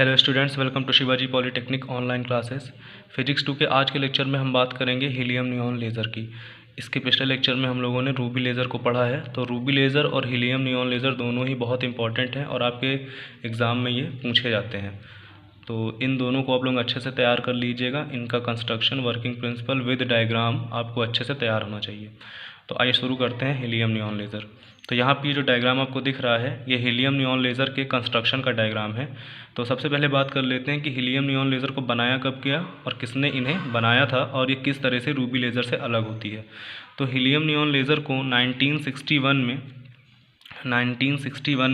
Hello students, welcome to Shivaji polytechnic online classes. Physics 2 के आज के लेक्चर में हम बात करेंगे हीलियम नियॉन लेज़र की। इसके पिछले लेक्चर में हम लोगों ने रूबी लेज़र को पढ़ा है। तो रूबी लेज़र और हीलियम नियॉन लेज़र दोनों ही बहुत इंपॉर्टेंट हैं और आपके एग्ज़ाम में ये पूछे जाते हैं। तो इन दोनों को आप लोग अच्छे से तैयार कर लीजिएगा। इनका construction, working principle with diagram आपको अच्छे से तैयार होना चाहिए। तो आइए शुरू करते हैं हीलियम नियॉन लेज़र। तो यहाँ पे जो डायग्राम आपको दिख रहा है ये हीलियम नियॉन लेज़र के कंस्ट्रक्शन का डायग्राम है। तो सबसे पहले बात कर लेते हैं कि हीलियम नियॉन लेज़र को बनाया कब गया और किसने इन्हें बनाया था और ये किस तरह से रूबी लेज़र से अलग होती है। तो हीलियम नियॉन लेज़र को 1961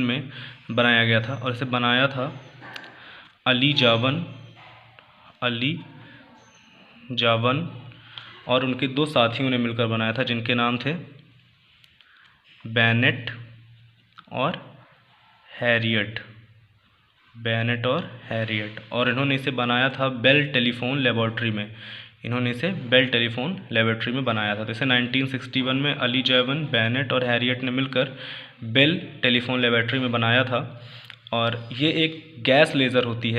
में बनाया गया था और इसे बनाया था अली जावन और उनके दो साथियों ने मिलकर बनाया था, जिनके नाम थे बेनेट और हैरियट। और इन्होंने इसे बनाया था बेल टेलीफोन लेबॉर्ट्री में। बनाया था। तो इसे 1961 में अली जावन, बेनेट और हैरियट ने मिलकर बेल टेलीफोन लेबॉर्ट्री में बनाया था। और ये एक गैस लेज़र होती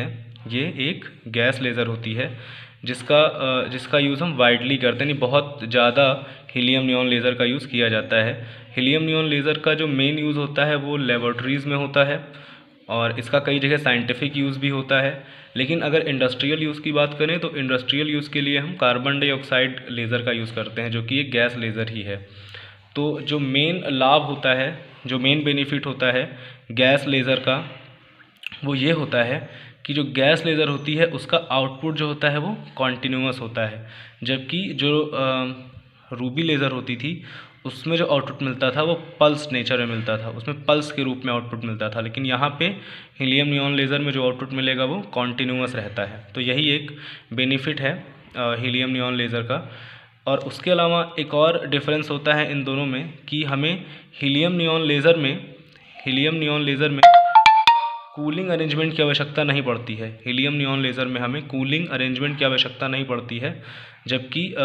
है जिसका यूज़ हम वाइडली करते हैं, बहुत ज़्यादा हीलियम नियॉन लेज़र का यूज़ किया जाता है। हीलियम नियॉन लेज़र का जो मेन यूज़ होता है वो लेबॉर्ट्रीज़ में होता है और इसका कई जगह साइंटिफिक यूज़ भी होता है। लेकिन अगर इंडस्ट्रियल यूज़ की बात करें तो इंडस्ट्रियल यूज़ के लिए हम कार्बन डाइऑक्साइड लेज़र का यूज़ करते हैं, जो कि एक गैस लेज़र ही है। तो जो मेन लाभ होता है, जो मेन बेनिफिट होता है गैस लेज़र का, वो ये होता है कि जो गैस लेज़र होती है उसका आउटपुट जो होता है वो कॉन्टिन्यूअस होता है, जबकि जो रूबी लेज़र होती थी उसमें जो आउटपुट मिलता था वो पल्स नेचर में मिलता था, उसमें पल्स के रूप में आउटपुट मिलता था। लेकिन यहाँ पे हीलियम नियॉन लेज़र में जो आउटपुट मिलेगा वो कॉन्टिन्यूअस रहता है। तो यही एक बेनिफिट है हीलियम नियॉन लेज़र का। और उसके अलावा एक और डिफरेंस होता है इन दोनों में कि हमें हीलियम नियॉन लेज़र में कूलिंग अरेंजमेंट की आवश्यकता नहीं पड़ती है। हीलियम नियॉन लेज़र में हमें कूलिंग अरेंजमेंट की आवश्यकता नहीं पड़ती है, जबकि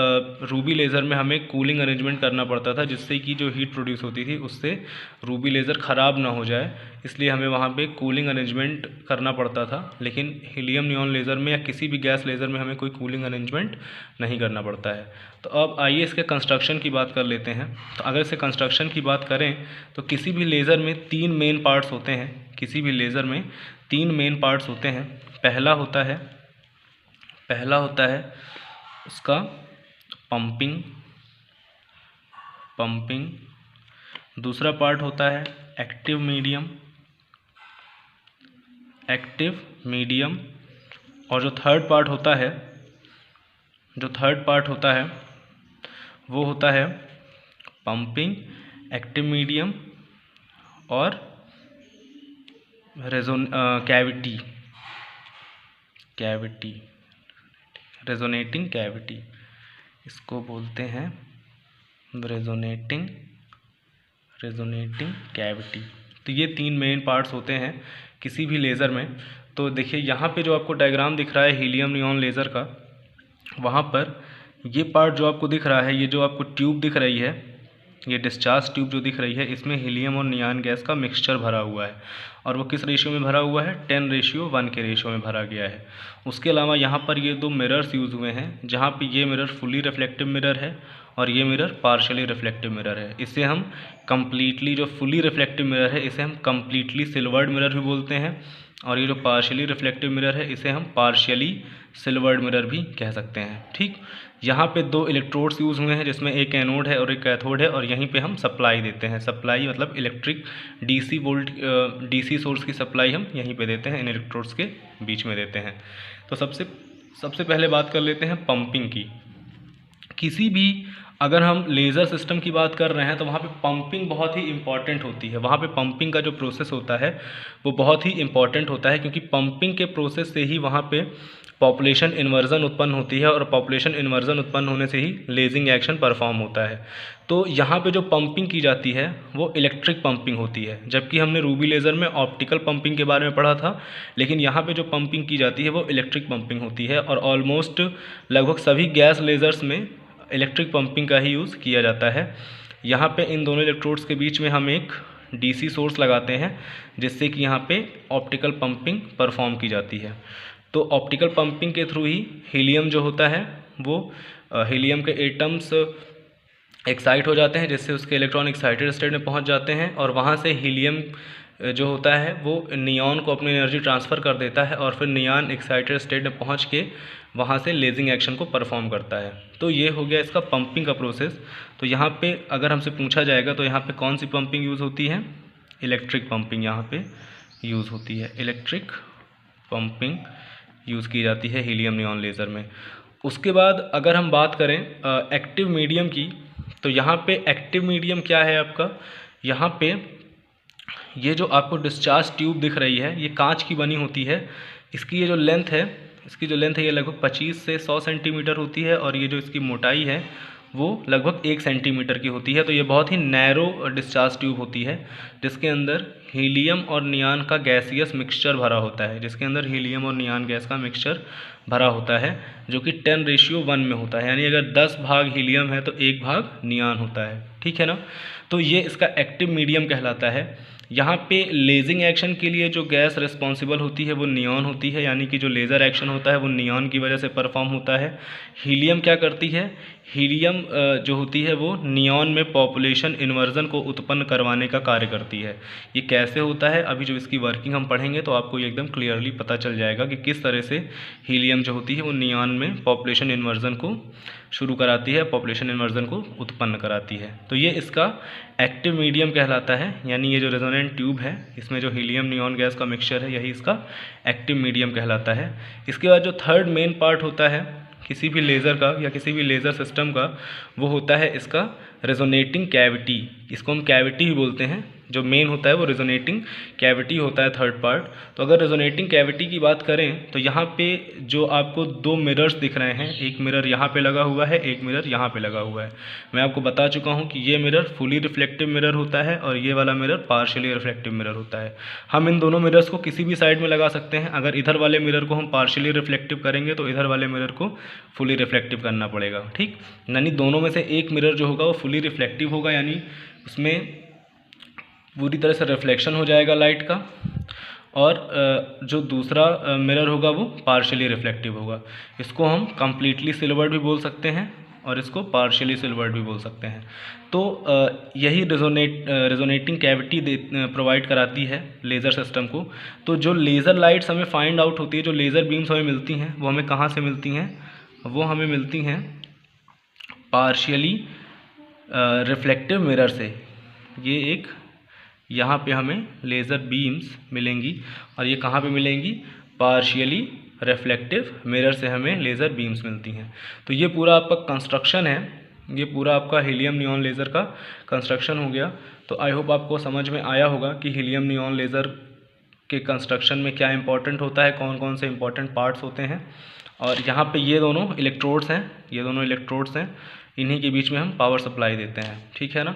रूबी लेज़र में हमें कूलिंग अरेंजमेंट करना पड़ता था, जिससे कि जो हीट प्रोड्यूस होती थी उससे रूबी लेज़र ख़राब ना हो जाए, इसलिए हमें वहाँ पे कूलिंग अरेंजमेंट करना पड़ता था। लेकिन हीलियम नियॉन लेज़र में या किसी भी गैस लेज़र में हमें कोई कूलिंग अरेंजमेंट नहीं करना पड़ता है। तो अब आइए इसके कंस्ट्रक्शन की बात कर लेते हैं। तो अगर इसके कंस्ट्रक्शन की बात करें तो किसी भी लेज़र में तीन मेन पार्ट्स होते हैं। पहला होता है उसका पंपिंग। दूसरा पार्ट होता है एक्टिव मीडियम और जो थर्ड पार्ट होता है वो होता है पंपिंग, एक्टिव मीडियम और रेजोनेटिंग कैविटी। इसको बोलते हैं रेजोनेटिंग कैविटी। तो ये तीन मेन पार्ट्स होते हैं किसी भी लेज़र में। तो देखिए यहाँ पे जो आपको डायग्राम दिख रहा है हीलियम नियॉन लेज़र का, वहाँ पर ये पार्ट जो आपको दिख रहा है, ये जो आपको ट्यूब दिख रही है, ये डिस्चार्ज ट्यूब जो दिख रही है, इसमें हीलियम और नियॉन गैस का मिक्सचर भरा हुआ है। और वो किस रेशियो में भरा हुआ है? 10:1 के रेशियो में भरा गया है। उसके अलावा यहाँ पर ये दो मिरर्स यूज़ हुए हैं, जहाँ पे ये मिरर फुली रिफ्लेक्टिव मिरर है और ये मिरर पार्शियली रिफ्लेक्टिव मिरर है। इसे हम कम्प्लीटली, जो फुली रिफ्लेक्टिव मिरर है इसे हम कम्प्लीटली सिल्वर्ड मिरर भी बोलते हैं, और ये जो पार्शियली रिफ्लेक्टिव मिरर है इसे हम पार्शियली सिल्वर्ड मिरर भी कह सकते हैं। ठीक, यहाँ पे दो इलेक्ट्रोड्स यूज़ हुए हैं, जिसमें एक एनोड है और एक कैथोड है, और यहीं पे हम सप्लाई देते हैं। सप्लाई मतलब इलेक्ट्रिक डीसी सोर्स की सप्लाई हम यहीं पे देते हैं, इन इलेक्ट्रोड्स के बीच में देते हैं। तो सबसे पहले बात कर लेते हैं पंपिंग की। किसी भी अगर हम लेज़र सिस्टम की बात कर रहे हैं तो वहाँ पे पंपिंग बहुत ही इम्पॉर्टेंट होती है। वहाँ पे पंपिंग का जो प्रोसेस होता है वो बहुत ही इम्पॉर्टेंट होता है, क्योंकि पंपिंग के प्रोसेस से ही वहाँ पे पॉपुलेशन इन्वर्जन उत्पन्न होती है, और पॉपुलेशन इन्वर्जन उत्पन्न होने से ही लेजिंग एक्शन परफॉर्म होता है। तो यहाँ पे जो पंपिंग की जाती है वो इलेक्ट्रिक पंपिंग होती है, जबकि हमने रूबी लेज़र में ऑप्टिकल पंपिंग के बारे में पढ़ा था। लेकिन यहाँ पे जो पंपिंग की जाती है वो इलेक्ट्रिक पंपिंग होती है, और ऑलमोस्ट लगभग सभी गैस लेज़र्स में इलेक्ट्रिक पंपिंग का ही यूज़ किया जाता है। यहाँ पे इन दोनों इलेक्ट्रोड्स के बीच में हम एक डीसी सोर्स लगाते हैं जिससे कि यहाँ पे ऑप्टिकल पंपिंग परफॉर्म की जाती है। तो ऑप्टिकल पंपिंग के थ्रू ही हीलियम जो होता है वो हीलियम के एटम्स एक्साइट हो जाते हैं, जिससे उसके इलेक्ट्रॉन एक्साइटेड स्टेट में पहुंच जाते हैं और वहां से हीलियम जो होता है वो नियॉन को अपनी एनर्जी ट्रांसफ़र कर देता है और फिर नियॉन एक्साइटेड स्टेट में पहुंच के वहां से लेजिंग एक्शन को परफॉर्म करता है। तो ये हो गया इसका पंपिंग का प्रोसेस। तो यहाँ पे अगर हमसे पूछा जाएगा तो यहाँ पे कौन सी पंपिंग यूज़ होती है, इलेक्ट्रिक पंपिंग यहाँ पे यूज़ होती है। इलेक्ट्रिक पंपिंग यूज़ की जाती है हीलियम नियॉन लेज़र में। उसके बाद अगर हम बात करें एक्टिव मीडियम की, तो यहाँ पे एक्टिव मीडियम क्या है आपका, यहाँ पे ये जो आपको डिस्चार्ज ट्यूब दिख रही है ये कांच की बनी होती है। इसकी ये जो लेंथ है, ये लगभग 25 से 100 सेंटीमीटर होती है और ये जो इसकी मोटाई है वो लगभग 1 सेंटीमीटर की होती है। तो ये बहुत ही नैरो डिस्चार्ज ट्यूब होती है जिसके अंदर हीलियम और नियॉन का गैसियस मिक्सचर भरा होता है, जिसके अंदर हीलियम और नियॉन गैस का मिक्सचर भरा होता है जो कि 10:1 में होता है। यानी अगर 10 भाग हीलियम है तो 1 भाग नियॉन होता है, ठीक है ना। तो ये इसका एक्टिव मीडियम कहलाता है। यहाँ पे लेजिंग एक्शन के लिए जो गैस रिस्पॉन्सिबल होती है वो नियॉन होती है, यानी कि जो लेज़र एक्शन होता है वो नियॉन की वजह से परफॉर्म होता है। हीलियम क्या करती है, हीलियम जो होती है वो नियॉन में पॉपुलेशन इन्वर्जन को उत्पन्न करवाने का कार्य करती है। ये कैसे होता है, अभी जो इसकी वर्किंग हम पढ़ेंगे तो आपको ये एकदम क्लियरली पता चल जाएगा कि किस तरह से हीलियम जो होती है वो नियॉन में पॉपुलेशन इन्वर्जन को शुरू कराती है, पॉपुलेशन इन्वर्जन को उत्पन्न कराती है। तो ये इसका एक्टिव मीडियम कहलाता है, यानी ये जो रेजोनेंट ट्यूब है इसमें जो हीलियम नियॉन गैस का मिक्सचर है यही इसका एक्टिव मीडियम कहलाता है। इसके बाद जो थर्ड मेन पार्ट होता है किसी भी लेज़र का या किसी भी लेज़र सिस्टम का, वो होता है इसका रेजोनेटिंग कैविटी। इसको हम कैविटी ही बोलते हैं, जो मेन होता है वो रेजोनेटिंग कैविटी होता है थर्ड पार्ट। तो अगर रेजोनेटिंग कैविटी की बात करें तो यहाँ पे जो आपको 2 मिरर्स दिख रहे हैं, एक मिरर यहाँ पे लगा हुआ है, एक मिरर यहाँ पे लगा हुआ है। मैं आपको बता चुका हूँ कि ये मिरर फुली रिफ्लेक्टिव मिरर होता है और ये वाला मिरर पार्शियली रिफ्लेक्टिव मिरर होता है। हम इन दोनों मिरर्स को किसी भी साइड में लगा सकते हैं। अगर इधर वाले मिरर को हम पार्शियली रिफ्लेक्टिव करेंगे तो इधर वाले मिरर को फुली रिफ्लेक्टिव करना पड़ेगा, ठीक। यानी दोनों में से एक मिरर जो होगा वो फुली रिफ्लेक्टिव होगा, यानी उसमें पूरी तरह से रिफ्लेक्शन हो जाएगा लाइट का, और जो दूसरा मिरर होगा वो पार्शियली रिफ्लेक्टिव होगा। इसको हम कम्प्लीटली सिल्वर्ड भी बोल सकते हैं और इसको पार्शियली सिल्वर्ड भी बोल सकते हैं। तो यही रेजोनेटिंग कैविटी प्रोवाइड कराती है लेज़र सिस्टम को। तो जो लेज़र लाइट्स हमें फाइंड आउट होती है, जो लेज़र बीम्स हमें मिलती हैं, वो हमें कहाँ से मिलती हैं, वो हमें मिलती हैं पार्शियली रिफ्लेक्टिव मिरर से। ये एक यहाँ पे हमें लेज़र बीम्स मिलेंगी और ये कहाँ पे मिलेंगी, पार्शियली रिफ्लेक्टिव मिरर से हमें लेज़र बीम्स मिलती हैं। तो ये पूरा आपका कंस्ट्रक्शन है, ये पूरा आपका हीलियम नियॉन लेज़र का कंस्ट्रक्शन हो गया। तो आई होप आपको समझ में आया होगा कि हीलियम नियॉन लेज़र के कंस्ट्रक्शन में क्या इंपॉर्टेंट होता है, कौन कौन से इंपॉर्टेंट पार्ट्स होते हैं। और यहाँ पे ये दोनों इलेक्ट्रोड्स हैं, इन्हीं के बीच में हम पावर सप्लाई देते हैं, ठीक है ना।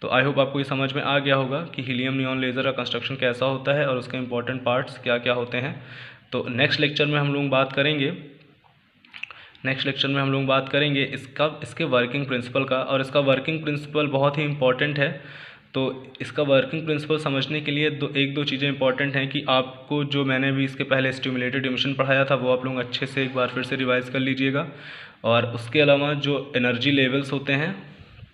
तो आई होप आपको ये समझ में आ गया होगा कि हीलियम नियॉन लेज़र का कंस्ट्रक्शन कैसा होता है और उसके इंपॉर्टेंट पार्ट्स क्या क्या होते हैं। तो नेक्स्ट लेक्चर में हम लोग बात करेंगे इसके वर्किंग प्रिंसिपल का। और इसका वर्किंग प्रिंसिपल बहुत ही इंपॉर्टेंट है। तो इसका वर्किंग प्रिंसिपल समझने के लिए एक दो चीज़ें इंपॉर्टेंट हैं कि आपको जो मैंने भी इसके पहले स्टिमुलेटेड इमिशन पढ़ाया था वो आप लोग अच्छे से एक बार फिर से रिवाइज़ कर लीजिएगा। और उसके अलावा जो एनर्जी लेवल्स होते हैं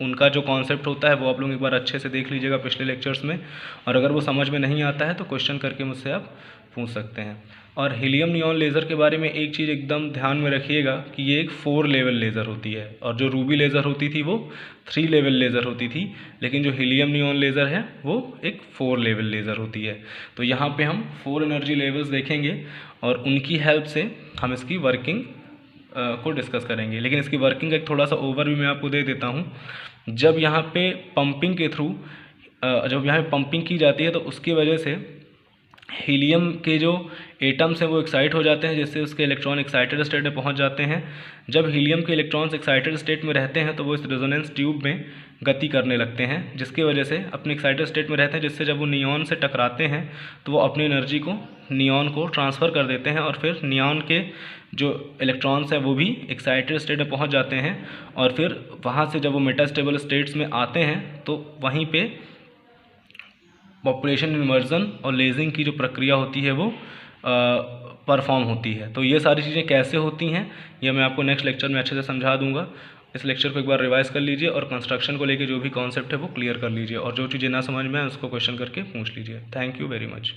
उनका जो कॉन्सेप्ट होता है वो आप लोग एक बार अच्छे से देख लीजिएगा पिछले लेक्चर्स में। और अगर वो समझ में नहीं आता है तो क्वेश्चन करके मुझसे आप पूछ सकते हैं। और हीलियम नियॉन लेज़र के बारे में एक चीज़ एकदम ध्यान में रखिएगा कि ये एक 4 लेवल लेज़र होती है, और जो रूबी लेज़र होती थी वो 3 लेवल लेज़र होती थी, लेकिन जो हीलियम नियॉन लेज़र है वो एक 4 लेवल लेज़र होती है। तो यहाँ पे हम 4 एनर्जी लेवल्स देखेंगे और उनकी हेल्प से हम इसकी वर्किंग को डिस्कस करेंगे। लेकिन इसकी वर्किंग का एक थोड़ा सा ओवरव्यू मैं आपको दे देता हूँ। जब यहाँ पे पंपिंग के थ्रू जब यहाँ पे पंपिंग की जाती है तो उसकी वजह से हीलियम के जो एटम्स हैं वो एक्साइट हो जाते हैं, जिससे उसके इलेक्ट्रॉन एक्साइटेड स्टेट में पहुँच जाते हैं। जब हीलियम के इलेक्ट्रॉन्स एक्साइटेड स्टेट में रहते हैं तो वो इस रेजोनेंस ट्यूब में गति करने लगते हैं, जिसकी वजह से अपने एक्साइटेड स्टेट में रहते हैं, जिससे जब वो नियॉन से टकराते हैं तो वो अपनी एनर्जी को नियॉन को ट्रांसफ़र कर देते हैं और फिर नियॉन के जो इलेक्ट्रॉन्स हैं वो भी एक्साइटेड स्टेट में पहुंच जाते हैं। और फिर वहां से जब वो मेटास्टेबल स्टेट्स में आते हैं तो वहीं पे पॉपुलेशन इन्वर्जन और लेजिंग की जो प्रक्रिया होती है वो परफॉर्म होती है। तो ये सारी चीज़ें कैसे होती हैं ये मैं आपको नेक्स्ट लेक्चर में अच्छे से समझा दूंगा। इस लेक्चर को एक बार रिवाइज कर लीजिए और कंस्ट्रक्शन को लेके जो भी कॉन्सेप्ट है वो क्लियर कर लीजिए, और जो चीज़ें ना समझ में आए उसको क्वेश्चन करके पूछ लीजिए। Thank you very much.